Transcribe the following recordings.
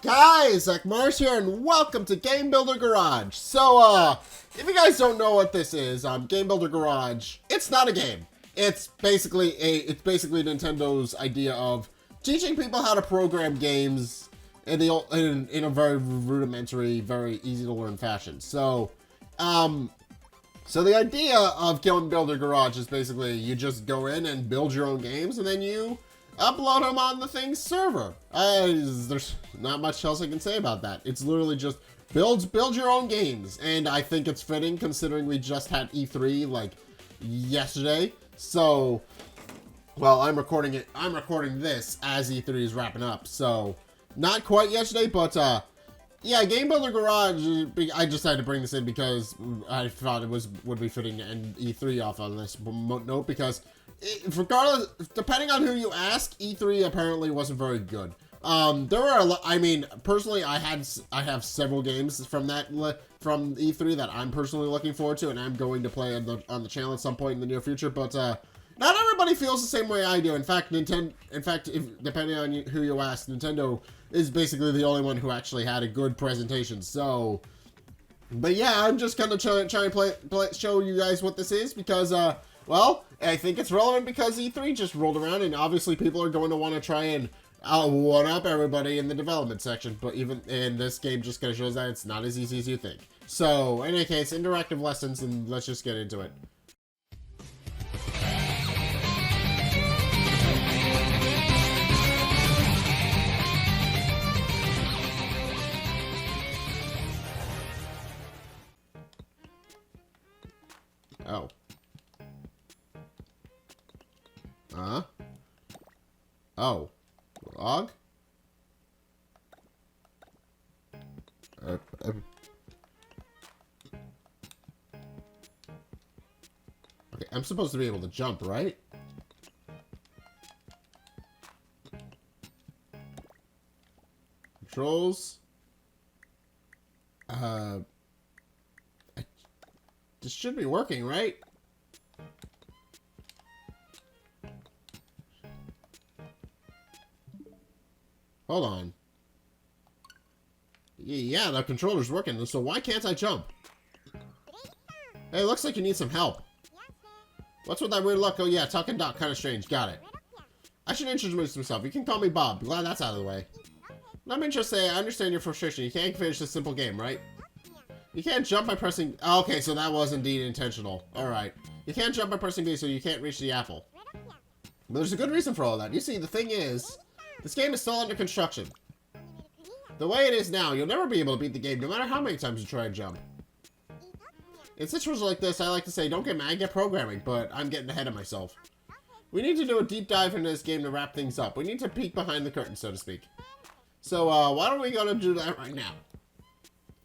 guys, Zack here, and welcome to Game Builder Garage. So, if you guys don't know what this is, Game Builder Garage, it's not a game. It's basically Nintendo's idea of teaching people how to program games in a very rudimentary, very easy to learn fashion. So the idea of Game Builder Garage is basically you just go in and build your own games, and then you upload them on the thing's server. There's not much else I can say about that. It's literally just build your own games, and I think it's fitting considering we just had E3 like yesterday. So, well, I'm recording this as E3 is wrapping up. So, not quite yesterday, but yeah, Game Builder Garage. I just had to bring this in because I thought it would be fitting to end E3 off on this note because, regardless, depending on who you ask, E3 apparently wasn't very good. There were a lot. I mean, personally, I have several games from E3 that I'm personally looking forward to, and I'm going to play on the channel at some point in the near future. But not everybody feels the same way I do. In fact, depending on who you ask, Nintendo is basically the only one who actually had a good presentation. So, but yeah, I'm just gonna try and show you guys what this is because, well, I think it's relevant because E3 just rolled around, and obviously people are going to want to try and one-up everybody in the development section. But even in this game, just kind of shows that it's not as easy as you think. So, in any case, interactive lessons, and let's just get into it. Oh. Oh. Log? Okay, I'm supposed to be able to jump, right? Controls. This should be working, right? Hold on. Yeah, the controller's working, so why can't I jump? Hey, looks like you need some help. What's with that weird look? Oh yeah, talking doc, kind of strange. Got it. I should introduce myself. You can call me Bob. Glad that's out of the way. Let me just say, I understand your frustration. You can't finish this simple game, right? You can't jump by pressing... Oh, okay, so that was indeed intentional. Alright. You can't jump by pressing B, so you can't reach the apple. But there's a good reason for all that. You see, the thing is, this game is still under construction. The way it is now, you'll never be able to beat the game, no matter how many times you try and jump. In situations like this, I like to say, don't get mad, get programming, but I'm getting ahead of myself. We need to do a deep dive into this game to wrap things up. We need to peek behind the curtain, so to speak. So, why don't we go to do that right now?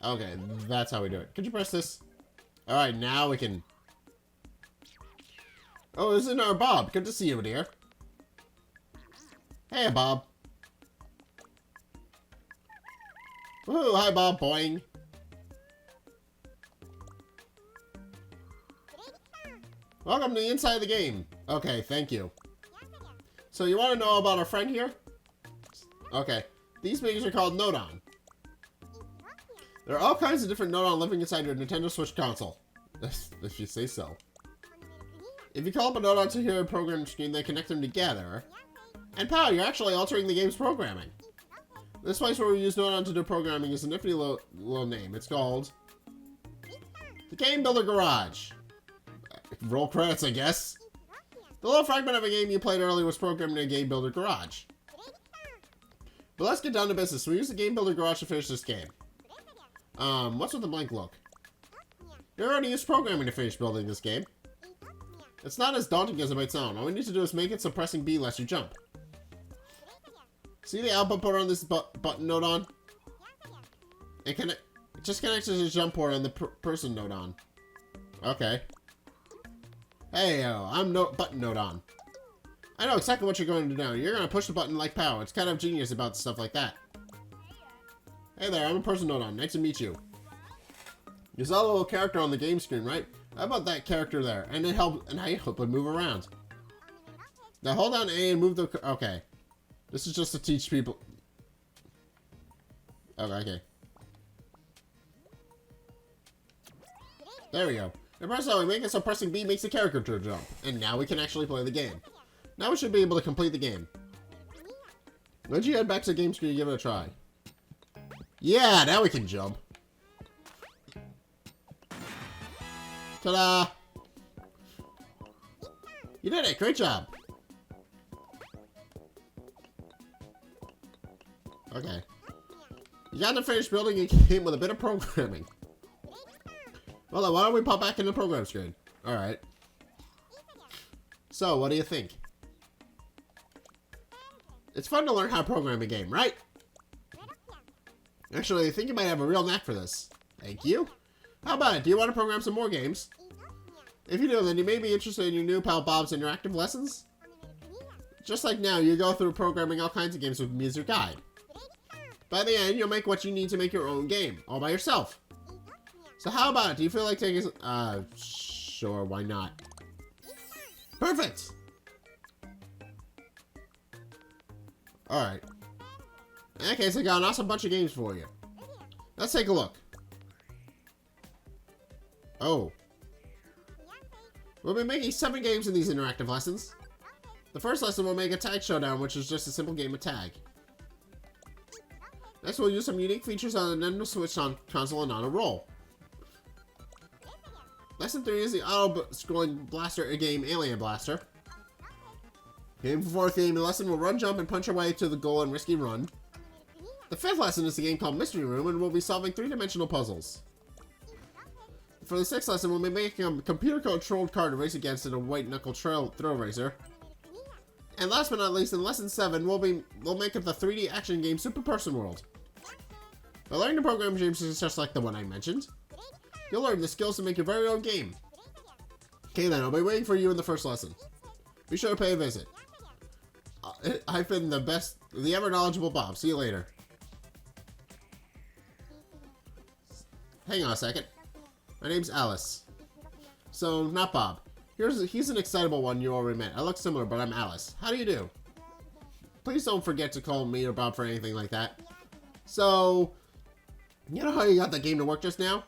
Okay, that's how we do it. Could you press this? Alright, now we can... Oh, this is our Bob. Good to see you, dear. Hey, Bob. Woohoo, hi, Bob. Boing. Welcome to the inside of the game. Okay, thank you. So, you want to know about our friend here? Okay. These beings are called Nodon. There are all kinds of different Nodon living inside your Nintendo Switch console. If you say so. If you call up a Nodon to hear a program screen, they connect them together. And pow, you're actually altering the game's programming. This place where we use Nodon to do programming is a nifty little name. It's called the Game Builder Garage. Roll credits, I guess. The little fragment of a game you played earlier was programmed in a Game Builder Garage. But let's get down to business. We use the Game Builder Garage to finish this game. What's with the blank look? You already used programming to finish building this game. It's not as daunting as it might sound. All we need to do is make it so pressing B lets you jump. See the output port on this button Nodon? It just connects to the jump port on the person Nodon. Okay. Hey, I'm button Nodon. I know exactly what you're going to do. You're going to push the button like pow. It's kind of genius about stuff like that. Hey there, I'm a person Nodon. Nice to meet you. You saw the little character on the game screen, right? How about that character there? And I help it move around. Now hold down A and move the... Okay. This is just to teach people... Okay. There we go. And press how we make it so pressing B makes the character jump. And now we can actually play the game. Now we should be able to complete the game. Once you head back to the game screen and give it a try. Yeah, now we can jump. Ta-da! You did it! Great job! Okay. You got to finish building a game with a bit of programming. Well, then, why don't we pop back in the program screen? Alright. So, what do you think? It's fun to learn how to program a game, right? Actually, I think you might have a real knack for this. Thank you. How about it? Do you want to program some more games? If you do, then you may be interested in your new pal Bob's interactive lessons. Just like now, you go through programming all kinds of games with me as your guide. By the end, you'll make what you need to make your own game, all by yourself. So how about it? Do you feel like taking sure, why not? Perfect! Alright. In that case, I got an awesome bunch of games for you. Let's take a look. Oh. We'll be making 7 games in these interactive lessons. The first lesson will make a tag showdown, which is just a simple game of tag. Next, we'll use some unique features on the Nintendo Switch on console and on a roll. Lesson 3 is the auto-scrolling blaster game Alien Blaster. Game for 4th game lesson will run, jump, and punch your way to the goal and risky run. The 5th lesson is a game called Mystery Room, and we'll be solving 3-dimensional puzzles. For the 6th lesson, we'll be making a computer-controlled car to race against in a white-knuckle thrill racer. And last but not least, in lesson 7, we'll make up the 3D action game Super Person World. By learning to program games just like the one I mentioned, you'll learn the skills to make your very own game. Okay then, I'll be waiting for you in the first lesson. Be sure to pay a visit. I've been the ever knowledgeable Bob. See you later. Hang on a second. My name's Alice. So, not Bob. He's an excitable one you already met. I look similar, but I'm Alice. How do you do? Please don't forget to call me or Bob for anything like that. So, you know how you got the game to work just now?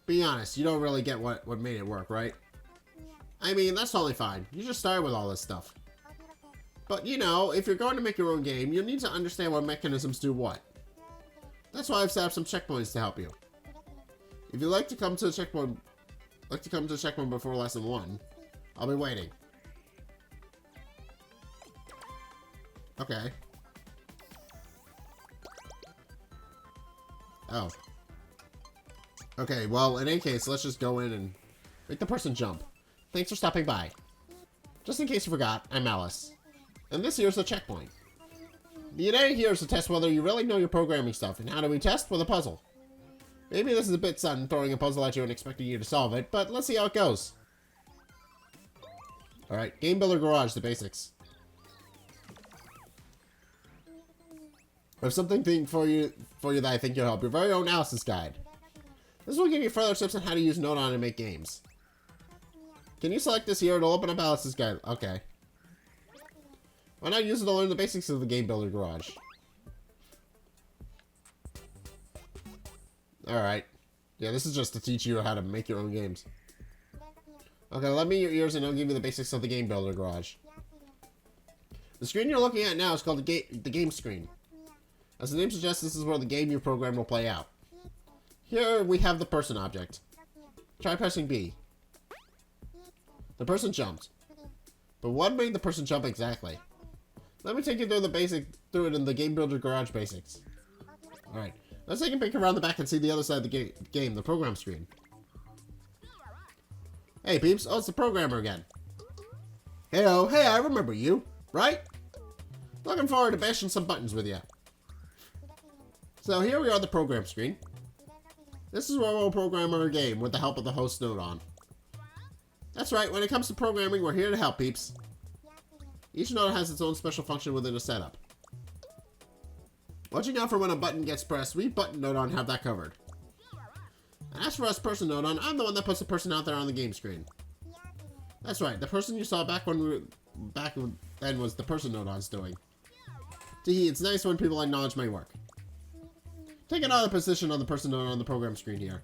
Be honest, you don't really get what made it work, right? I mean, that's totally fine. You just started with all this stuff. But, you know, if you're going to make your own game, you'll need to understand what mechanisms do what. That's why I've set up some checkpoints to help you. If you'd like to come to the checkpoint, before lesson 1, I'll be waiting. Okay. Oh. Okay, well, in any case, let's just go in and make the person jump. Thanks for stopping by. Just in case you forgot, I'm Alice. And this here's the checkpoint. The idea here is to test whether you really know your programming stuff, and how do we test? With a puzzle. Maybe this is a bit sudden, throwing a puzzle at you and expecting you to solve it, but let's see how it goes. Alright, Game Builder Garage, the basics. I have something for you that I think you'll help. Your very own Alice's Guide. This will give you further tips on how to use Nodon to make games. Can you select this here? It'll open up Alice's Guide. Okay. Why not use it to learn the basics of the Game Builder Garage? Alright. Yeah, this is just to teach you how to make your own games. Okay, let me your ears and I'll give you the basics of the Game Builder Garage. The screen you're looking at now is called the game screen. As the name suggests, this is where the game you program will play out. Here we have the person object. Try pressing B. The person jumped. But what made the person jump exactly? Let me take you through it in the Game Builder Garage basics. Alright. Let's take a peek around the back and see the other side of the game, the program screen. Hey peeps, oh, it's the programmer again. Heyo, hey, I remember you, right? Looking forward to bashing some buttons with you. So here we are on the program screen. This is where we'll program our game with the help of the host Nodon. That's right, when it comes to programming, we're here to help peeps. Each node has its own special function within a setup. Watching out for when a button gets pressed, we button Nodon have that covered. And as for us person Nodon, I'm the one that puts the person out there on the game screen. That's right, the person you saw back then was the person Nodon's doing. Tee, it's nice when people acknowledge my work. Take another position on the person node on the program screen here.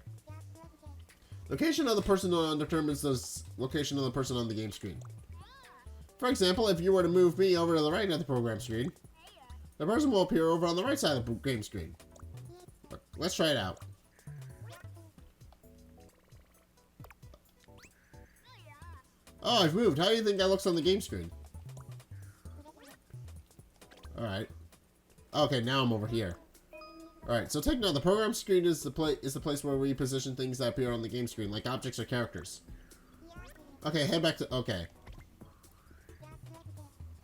Location of the person node determines the location of the person on the game screen. For example, if you were to move me over to the right of the program screen, the person will appear over on the right side of the game screen. Let's try it out. Oh, I've moved. How do you think that looks on the game screen? Alright. Okay, now I'm over here. Alright, so take note, the program screen is the place where we position things that appear on the game screen, like objects or characters. Okay, head back to... Okay.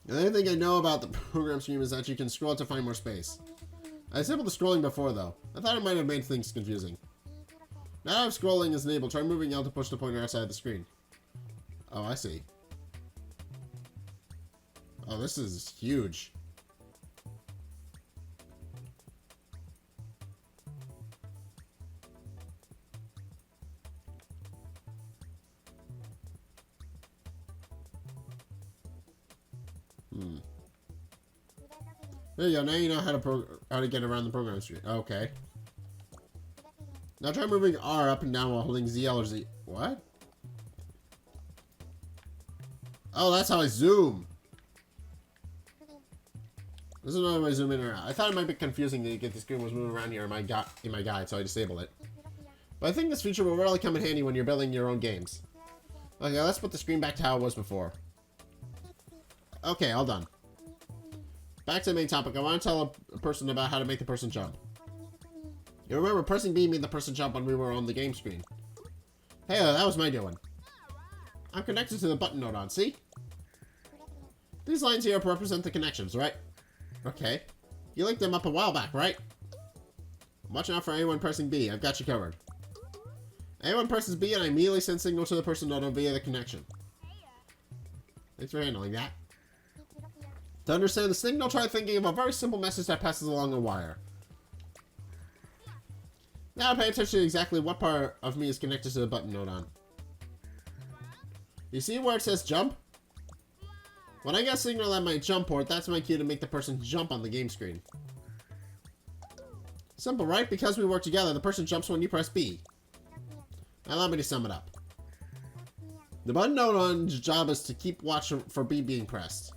The only thing I know about the program screen is that you can scroll to find more space. I disabled the scrolling before, though. I thought it might have made things confusing. Now if scrolling is enabled, try moving L to push the pointer outside the screen. Oh, I see. Oh, this is huge. There you go. Now you know how to get around the program screen. Okay. Now try moving R up and down while holding ZL or Z. What? Oh, that's how I zoom. This is another way to zoom in or out. I thought it might be confusing to get the screen was moving around here in my guide, so I disabled it. But I think this feature will really come in handy when you're building your own games. Okay, let's put the screen back to how it was before. Okay, all done. Back to the main topic. I want to tell a person about how to make the person jump. You remember pressing B made the person jump when we were on the game screen. Hey, that was my doing. I'm connected to the button node on, see? These lines here represent the connections, right? Okay. You linked them up a while back, right? Watch out for anyone pressing B. I've got you covered. Anyone presses B and I immediately send signal to the person node via the connection. Thanks for handling that. To understand the signal, try thinking of a very simple message that passes along a wire. Now pay attention to exactly what part of me is connected to the button node on. You see where it says jump? When I get a signal at my jump port, that's my cue to make the person jump on the game screen. Simple, right? Because we work together, the person jumps when you press B. Now allow me to sum it up. The button node on's job is to keep watch for B being pressed.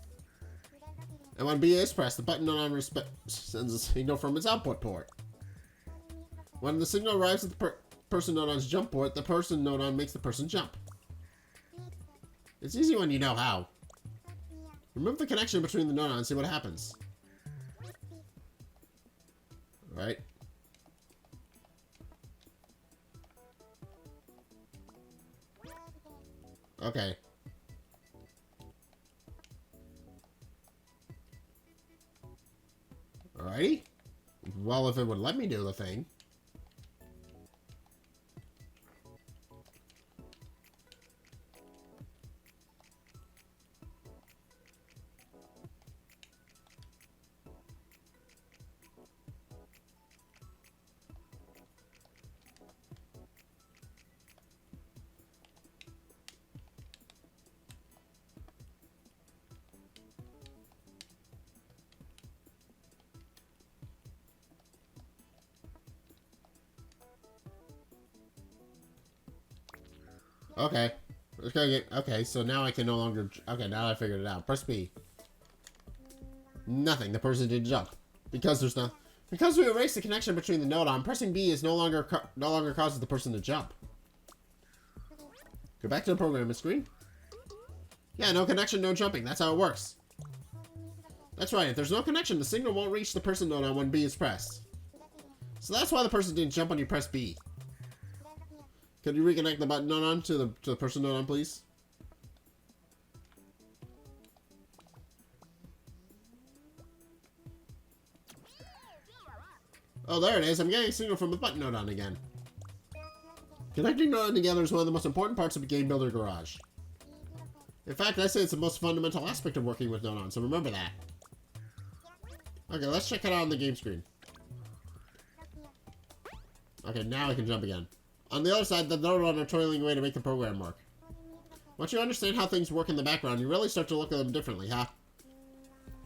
And when B is pressed, the button node on sends a signal from its output port. When the signal arrives at the person node on's jump port, the person node on makes the person jump. It's easy when you know how. Remove the connection between the node on and see what happens. Right? Okay. Alrighty. Well, if it would let me do the thing. Okay. Okay, so now I can no longer... Okay, now I figured it out. Press B. Nothing. The person didn't jump. Because there's no... Because we erased the connection between the node on, pressing B is no longer causes the person to jump. Go back to the programming screen. Yeah, no connection, no jumping. That's how it works. That's right. If there's no connection, the signal won't reach the person node on when B is pressed. So that's why the person didn't jump when you press B. Could you reconnect the button node on to the person node on, please? Oh, there it is. I'm getting a signal from the button node on again. Connecting node on together is one of the most important parts of a Game Builder Garage. In fact, I say it's the most fundamental aspect of working with node on, so remember that. Okay, let's check it out on the game screen. Okay, now I can jump again. On the other side, the node on are toiling away to make the program work. Once you understand how things work in the background, you really start to look at them differently, huh?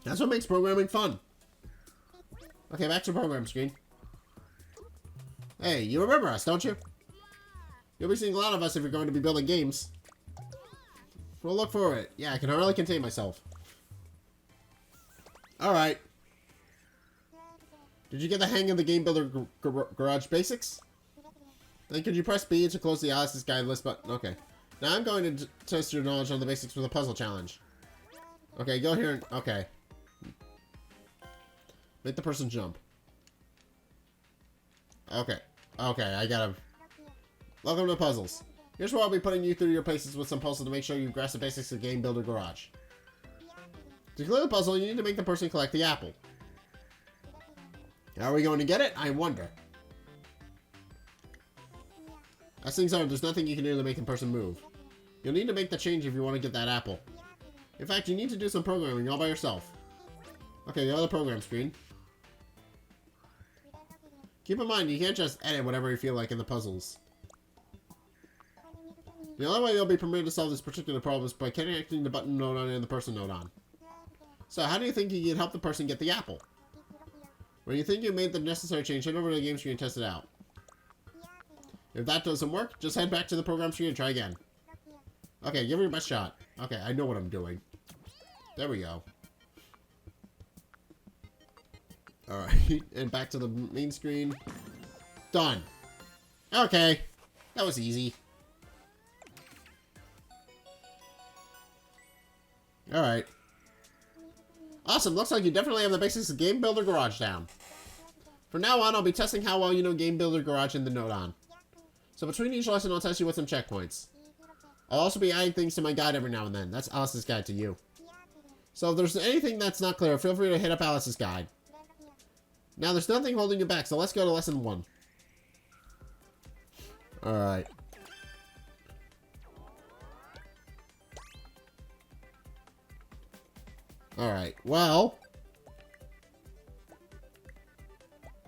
That's what makes programming fun. Okay, back to the program screen. Hey, you remember us, don't you? You'll be seeing a lot of us if you're going to be building games. We'll look for it. Yeah, I can hardly contain myself. Alright. Did you get the hang of the Game Builder Garage basics? Then could you press B to close the Alice's Guide list button? Okay. Now I'm going to test your knowledge on the basics with a puzzle challenge. Okay, go here and... Okay. Make the person jump. Okay. Okay, I gotta... Welcome to puzzles. Here's where I'll be putting you through your paces with some puzzles to make sure you grasp the basics of Game Builder Garage. To clear the puzzle, you need to make the person collect the apple. How are we going to get it? I wonder. As things are, there's nothing you can do to make the person move. You'll need to make the change if you want to get that apple. In fact, you need to do some programming all by yourself. Okay, the other program screen. Keep in mind, you can't just edit whatever you feel like in the puzzles. The only way you'll be permitted to solve this particular problem is by connecting the button node on and the person node on. So how do you think you can help the person get the apple? When you think you've made the necessary change, head over to the game screen and test it out. If that doesn't work, just head back to the program screen and try again. Okay, give it your best shot. Okay, I know what I'm doing. There we go. Alright, and back to the main screen. Done. Okay, that was easy. Alright. Awesome, looks like you definitely have the basics of Game Builder Garage down. From now on, I'll be testing how well you know Game Builder Garage and the node on. So between each lesson, I'll test you with some checkpoints. I'll also be adding things to my guide every now and then. That's Alice's guide to you. So if there's anything that's not clear, feel free to hit up Alice's guide. Now, there's nothing holding you back, so let's go to lesson 1. Alright. Alright, well,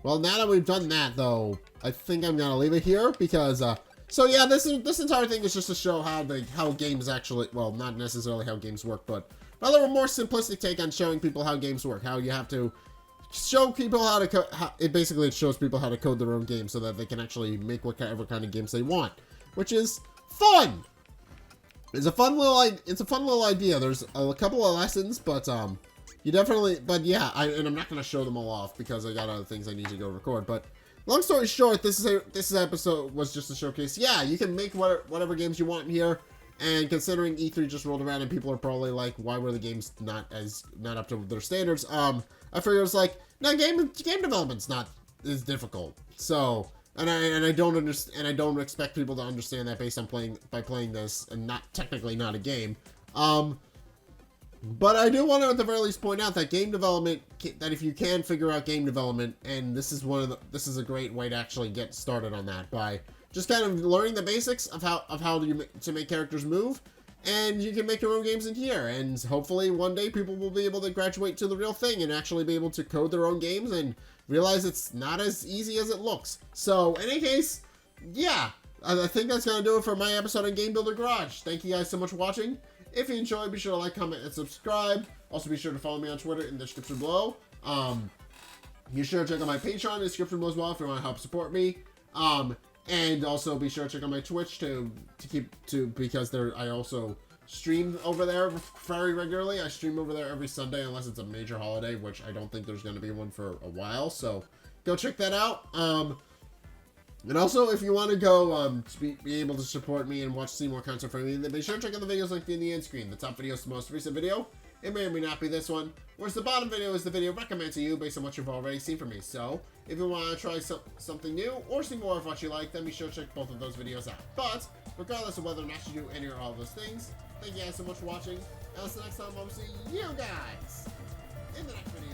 now that we've done that, though, I think I'm gonna leave it here, because, so yeah, this entire thing is just to show how games actually, well, not necessarily how games work, but rather a more simplistic take on showing people how games work, how you have to show people how to it shows people how to code their own game so that they can actually make whatever kind of games they want, which is fun! It's a fun little idea. There's a couple of lessons, but you definitely, but yeah, and I'm not gonna show them all off because I got other things I need to go record. But long story short, this episode was just a showcase. Yeah, you can make whatever games you want in here. And considering E3 just rolled around and people are probably like, why were the games not up to their standards? I figured it was like, no, game development's not as difficult. So. And I don't expect people to understand that based on playing this and technically not a game. But I do want to at the very least point out that game development, that if you can figure out game development, and this is a great way to actually get started on that by just kind of learning the basics of how to make characters move, and you can make your own games in here. And hopefully one day people will be able to graduate to the real thing and actually be able to code their own games and realize it's not as easy as it looks. So, in any case, yeah, I think that's going to do it for my episode on Game Builder Garage. Thank you guys so much for watching. If you enjoyed, be sure to like, comment, and subscribe. Also, be sure to follow me on Twitter in the description below. Be sure to check out my Patreon in the description below as well if you want to help support me. And also be sure to check out my Twitch because I also stream over there very regularly. I stream over there every Sunday unless it's a major holiday, which I don't think there's going to be one for a while. So go check that out. And also, if you want to go be able to support me and see more content from me, then be sure to check out the videos linked in the end screen. The top video is the most recent video. It may or may not be this one, whereas the bottom video is the video recommended to you based on what you've already seen from me. So, if you want to try something new or see more of what you like, then be sure to check both of those videos out. But, regardless of whether or not you do any or all of those things, thank you guys so much for watching, and until next time, I'll see you guys in the next video.